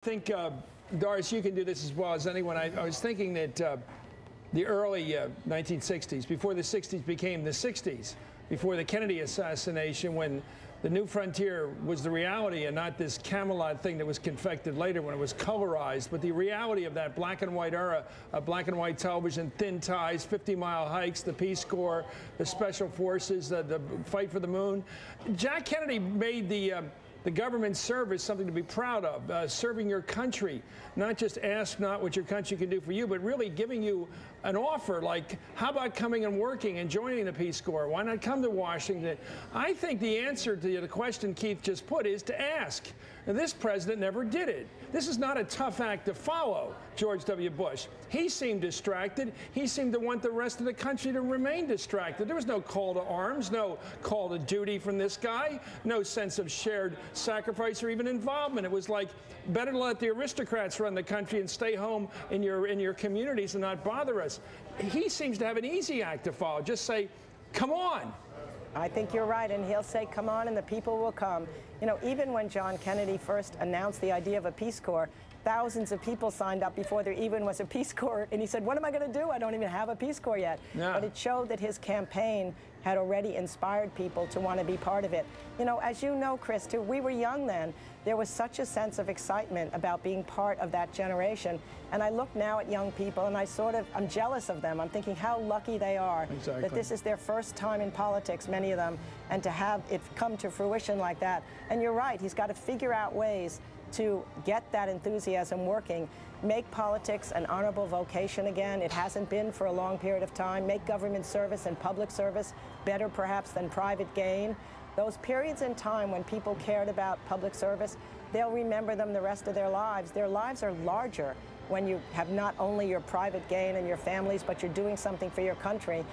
I think, Doris, you can do this as well as anyone. I was thinking that the early 1960s, before the 60s became the 60s, before the Kennedy assassination, when the new frontier was the reality and not this Camelot thing that was confected later when it was colorized, but the reality of that black and white era, black and white television, thin ties, 50-mile hikes, the Peace Corps, the Special Forces, the fight for the moon. Jack Kennedy made the government service something to be proud of, serving your country, not just ask not what your country can do for you, but really giving you an offer like, how about coming and working and joining the Peace Corps? Why not come to Washington? I think the answer to the question Keith just put is to ask. And this president never did it. This is not a tough act to follow, George W. Bush. He seemed distracted. He seemed to want the rest of the country to remain distracted. There was no call to arms, no call to duty from this guy, no sense of shared sacrifice or even involvement. It was like, better to let the aristocrats run the country and stay home in your communities and not bother us. He seems to have an easy act to follow. Just say, come on. I think you're right, and he'll say, come on, and the people will come. You know, even when John Kennedy first announced the idea of a Peace Corps, thousands of people signed up before there even was a Peace Corps, and he said, what am I going to do? I don't even have a Peace Corps yet. Yeah. But it showed that his campaign had already inspired people to want to be part of it. You know, as you know, Chris, too, we were young then. There was such a sense of excitement about being part of that generation. And I look now at young people, and I'm jealous of them. I'm thinking how lucky they are that this is their first time in politics, many of them, and to have it come to fruition like that. And you're right, he's got to figure out ways to get that enthusiasm working, make politics an honorable vocation again. It hasn't been for a long period of time. Make government service and public service better perhaps than private gain. Those periods in time when people cared about public service, they'll remember them the rest of their lives. Their lives are larger when you have not only your private gain and your families, but you're doing something for your country.